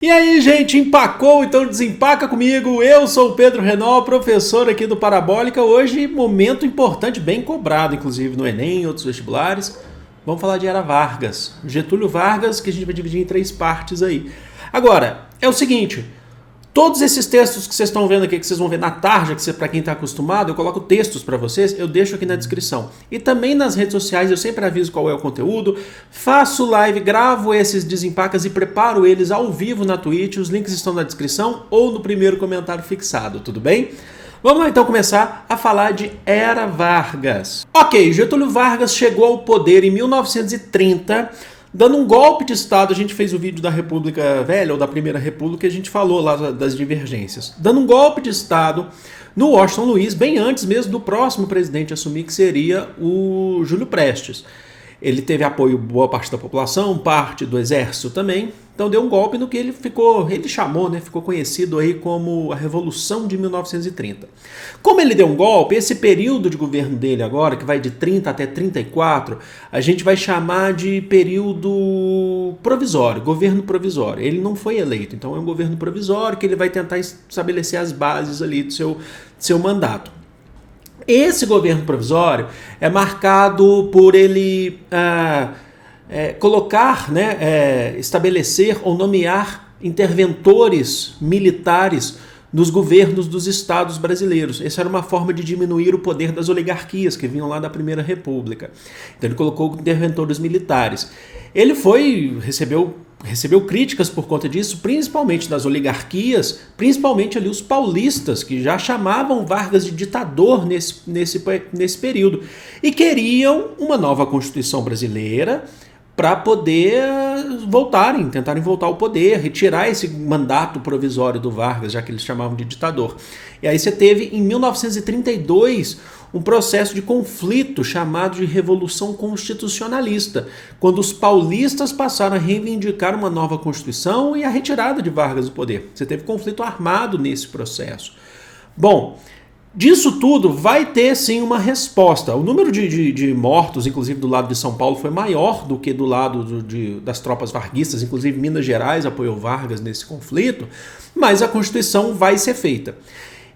E aí, gente, empacou? Então desempaca comigo. Eu sou o Pedro Renault, professor aqui do Parabólica. Hoje, momento importante, bem cobrado, inclusive no Enem e outros vestibulares. Vamos falar de Era Vargas, Getúlio Vargas, que a gente vai dividir em 3 partes aí. Agora, é o seguinte, todos esses textos que vocês estão vendo aqui, que vocês vão ver na tarja, que para quem está acostumado, eu coloco textos para vocês, eu deixo aqui na descrição. E também nas redes sociais, eu sempre aviso qual é o conteúdo, faço live, gravo esses desempacas e preparo eles ao vivo na Twitch, os links estão na descrição ou no primeiro comentário fixado, tudo bem? Vamos lá então começar a falar de Era Vargas. Ok, Getúlio Vargas chegou ao poder em 1930, dando um golpe de Estado. A gente fez o vídeo da República Velha, ou da Primeira República, e a gente falou lá das divergências. Dando um golpe de Estado no Washington Luiz, bem antes mesmo do próximo presidente assumir, que seria o Júlio Prestes. Ele teve apoio de boa parte da população, parte do exército também. Então deu um golpe no que ele chamou, ficou conhecido aí como a Revolução de 1930. Como ele deu um golpe, esse período de governo dele agora, que vai de 30 até 34, a gente vai chamar de período provisório, governo provisório. Ele não foi eleito, então é um governo provisório que ele vai tentar estabelecer as bases ali do seu mandato. Esse governo provisório é marcado por ele estabelecer ou nomear interventores militares nos governos dos estados brasileiros. Essa era uma forma de diminuir o poder das oligarquias que vinham lá da Primeira República. Então ele colocou interventores militares. Ele recebeu críticas por conta disso, principalmente das oligarquias, principalmente ali os paulistas, que já chamavam Vargas de ditador nesse período, e queriam uma nova Constituição brasileira para poder tentarem voltar ao poder, retirar esse mandato provisório do Vargas, já que eles chamavam de ditador. E aí você teve, em 1932, um processo de conflito chamado de Revolução Constitucionalista, quando os paulistas passaram a reivindicar uma nova Constituição e a retirada de Vargas do poder. Você teve conflito armado nesse processo. Bom, disso tudo vai ter sim uma resposta. O número de mortos, inclusive do lado de São Paulo, foi maior do que do lado das tropas varguistas, inclusive Minas Gerais apoiou Vargas nesse conflito, mas a Constituição vai ser feita.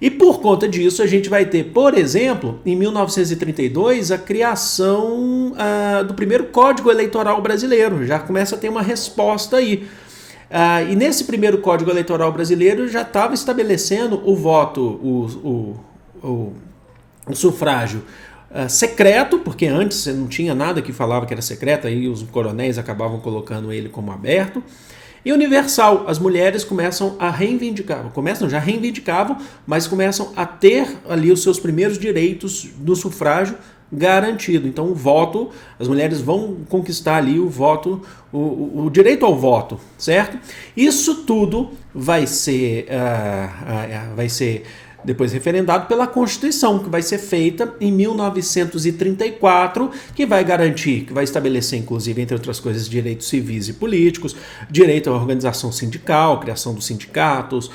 E por conta disso a gente vai ter, por exemplo, em 1932, a criação do primeiro Código Eleitoral brasileiro. Já começa a ter uma resposta aí. E nesse primeiro Código Eleitoral brasileiro já estava estabelecendo o voto, o sufrágio secreto, porque antes você não tinha nada que falava que era secreto, aí os coronéis acabavam colocando ele como aberto. E universal, as mulheres já reivindicavam, mas começam a ter ali os seus primeiros direitos do sufrágio garantido. Então o voto, as mulheres vão conquistar ali o voto, o direito ao voto, certo? Isso tudo vai ser depois referendado pela Constituição, que vai ser feita em 1934, que vai garantir, que vai estabelecer, inclusive, entre outras coisas, direitos civis e políticos, direito à organização sindical, criação dos sindicatos,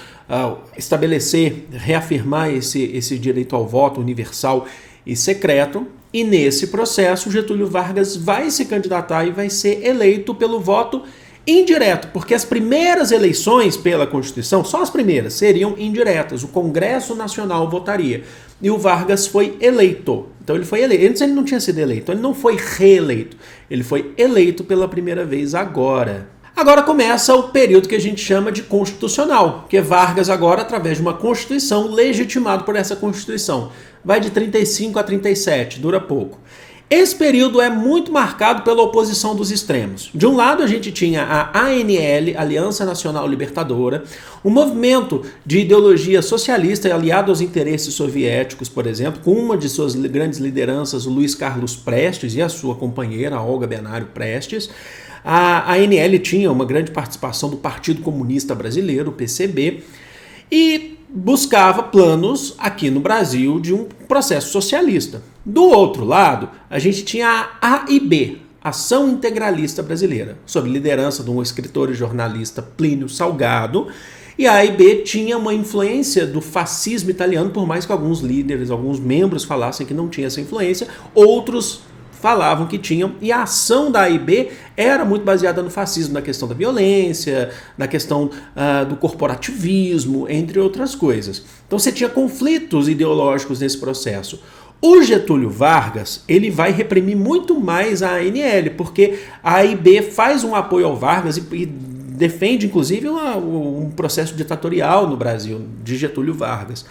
reafirmar esse direito ao voto universal e secreto. E nesse processo, Getúlio Vargas vai se candidatar e vai ser eleito pelo voto indireto, porque as primeiras eleições pela Constituição, só as primeiras, seriam indiretas. O Congresso Nacional votaria. E o Vargas foi eleito. Então ele foi eleito. Antes ele não tinha sido eleito, ele não foi reeleito. Ele foi eleito pela primeira vez agora. Agora começa o período que a gente chama de constitucional, que é Vargas agora, através de uma Constituição, legitimado por essa Constituição. Vai de 35 a 37, dura pouco. Esse período é muito marcado pela oposição dos extremos. De um lado a gente tinha a ANL, Aliança Nacional Libertadora, um movimento de ideologia socialista aliado aos interesses soviéticos, por exemplo, com uma de suas grandes lideranças, o Luiz Carlos Prestes, e a sua companheira, Olga Benário Prestes. A ANL tinha uma grande participação do Partido Comunista Brasileiro, o PCB, e buscava planos aqui no Brasil de um processo socialista. Do outro lado, a gente tinha a AIB, Ação Integralista Brasileira, sob liderança de um escritor e jornalista Plínio Salgado, e a AIB tinha uma influência do fascismo italiano, por mais que alguns líderes, alguns membros falassem que não tinha essa influência, outros falavam que tinham, e a ação da AIB era muito baseada no fascismo, na questão da violência, na questão do corporativismo, entre outras coisas. Então você tinha conflitos ideológicos nesse processo. O Getúlio Vargas, ele vai reprimir muito mais a ANL, porque a AIB faz um apoio ao Vargas e defende, inclusive, um processo ditatorial no Brasil, de Getúlio Vargas.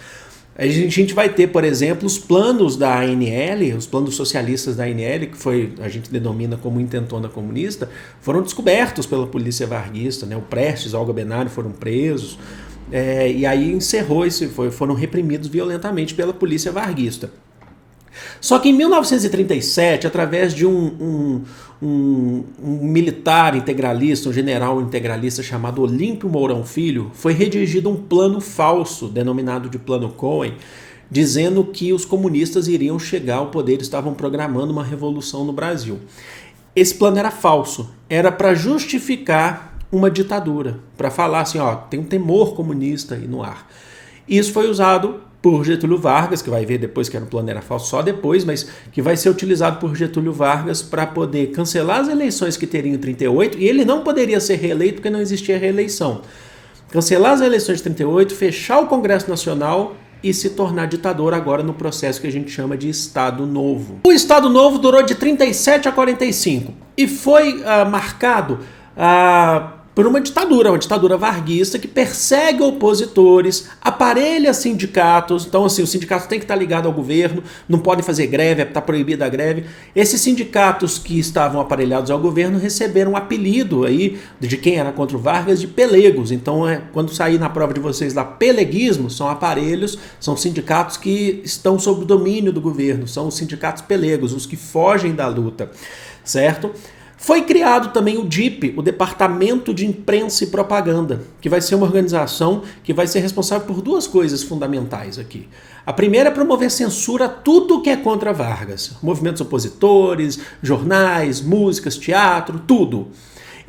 A gente vai ter, por exemplo, os planos da ANL, os planos socialistas da ANL, que a gente denomina como intentona comunista, foram descobertos pela polícia varguista, né? O Prestes, o Olga Benário foram presos, e aí encerrou foram reprimidos violentamente pela polícia varguista. Só que em 1937, através de um militar integralista, um general integralista chamado Olímpio Mourão Filho, foi redigido um plano falso, denominado de Plano Cohen, dizendo que os comunistas iriam chegar ao poder, estavam programando uma revolução no Brasil. Esse plano era falso, era para justificar uma ditadura, para falar assim, tem um temor comunista aí no ar. Isso foi usado por Getúlio Vargas, que vai ver depois que o plano era falso só depois, mas que vai ser utilizado por Getúlio Vargas para poder cancelar as eleições que teriam em 38, e ele não poderia ser reeleito porque não existia reeleição. Cancelar as eleições de 38, fechar o Congresso Nacional e se tornar ditador agora no processo que a gente chama de Estado Novo. O Estado Novo durou de 37 a 45 e foi marcado por uma ditadura varguista que persegue opositores, aparelha sindicatos. Então, assim, os sindicatos têm que estar ligados ao governo, não podem fazer greve, está proibida a greve. Esses sindicatos que estavam aparelhados ao governo receberam um apelido aí de quem era contra o Vargas de pelegos. Então, quando sair na prova de vocês lá, peleguismo, são aparelhos, são sindicatos que estão sob o domínio do governo, são os sindicatos pelegos, os que fogem da luta, certo? Foi criado também o DIP, o Departamento de Imprensa e Propaganda, que vai ser uma organização que vai ser responsável por duas coisas fundamentais aqui. A primeira é promover censura a tudo que é contra Vargas, movimentos opositores, jornais, músicas, teatro, tudo.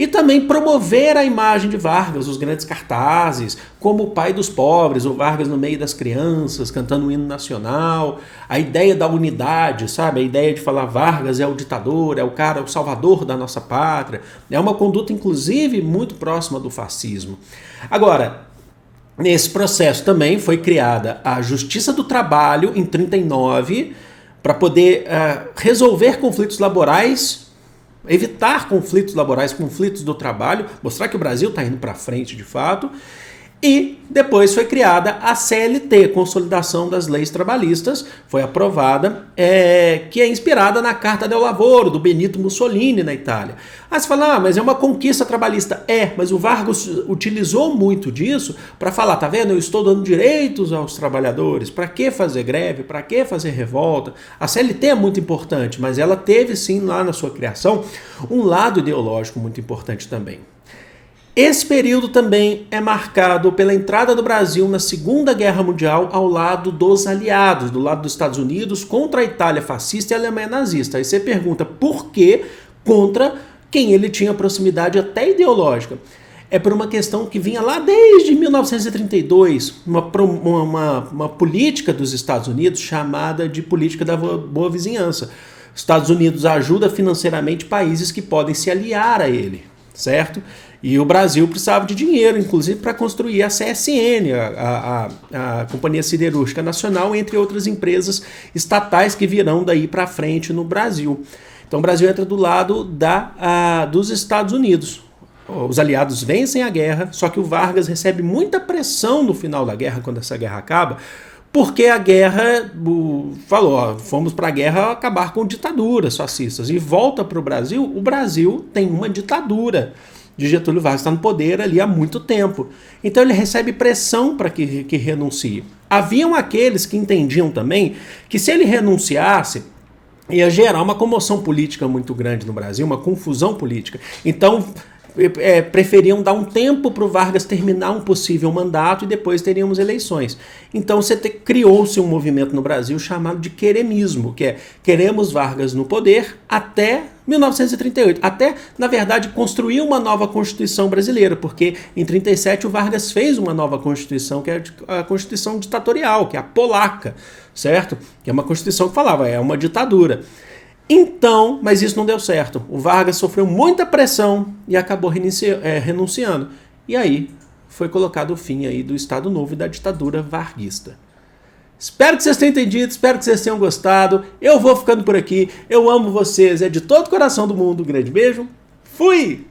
E também promover a imagem de Vargas, os grandes cartazes, como o pai dos pobres, o Vargas no meio das crianças, cantando o hino nacional, a ideia da unidade, sabe? A ideia de falar Vargas é o ditador, é o cara, é o salvador da nossa pátria. É uma conduta, inclusive, muito próxima do fascismo. Agora, nesse processo também foi criada a Justiça do Trabalho, em 1939, para poder resolver conflitos laborais, evitar conflitos laborais, conflitos do trabalho, mostrar que o Brasil está indo para frente de fato. E depois foi criada a CLT, Consolidação das Leis Trabalhistas, foi aprovada, que é inspirada na Carta del Lavoro, do Benito Mussolini, na Itália. Aí você fala, mas é uma conquista trabalhista. Mas o Vargas utilizou muito disso para falar, tá vendo, eu estou dando direitos aos trabalhadores, para que fazer greve, para que fazer revolta? A CLT é muito importante, mas ela teve sim lá na sua criação um lado ideológico muito importante também. Esse período também é marcado pela entrada do Brasil na Segunda Guerra Mundial ao lado dos aliados, do lado dos Estados Unidos, contra a Itália fascista e a Alemanha nazista. Aí você pergunta por que contra quem ele tinha proximidade até ideológica. É por uma questão que vinha lá desde 1932, uma política dos Estados Unidos chamada de política da boa vizinhança. Os Estados Unidos ajuda financeiramente países que podem se aliar a ele, certo? E o Brasil precisava de dinheiro, inclusive, para construir a CSN, a Companhia Siderúrgica Nacional, entre outras empresas estatais que virão daí para frente no Brasil. Então o Brasil entra do lado dos Estados Unidos. Os aliados vencem a guerra, só que o Vargas recebe muita pressão no final da guerra, quando essa guerra acaba, porque a guerra falou, fomos para a guerra acabar com ditaduras fascistas, e volta para o Brasil tem uma ditadura de Getúlio Vargas, está no poder ali há muito tempo. Então ele recebe pressão para que renuncie. Haviam aqueles que entendiam também que se ele renunciasse, ia gerar uma comoção política muito grande no Brasil, uma confusão política. Então preferiam dar um tempo para o Vargas terminar um possível mandato e depois teríamos eleições. Então criou-se um movimento no Brasil chamado de queremismo, que é queremos Vargas no poder até 1938, até, na verdade, construir uma nova Constituição brasileira, porque em 1937 o Vargas fez uma nova Constituição, que é a Constituição ditatorial, que é a polaca, certo? Que é uma Constituição que falava, é uma ditadura. Então, mas isso não deu certo. O Vargas sofreu muita pressão e acabou renunciando. E aí foi colocado o fim aí do Estado Novo e da ditadura varguista. Espero que vocês tenham entendido, espero que vocês tenham gostado. Eu vou ficando por aqui. Eu amo vocês, é de todo o coração do mundo. Um grande beijo. Fui!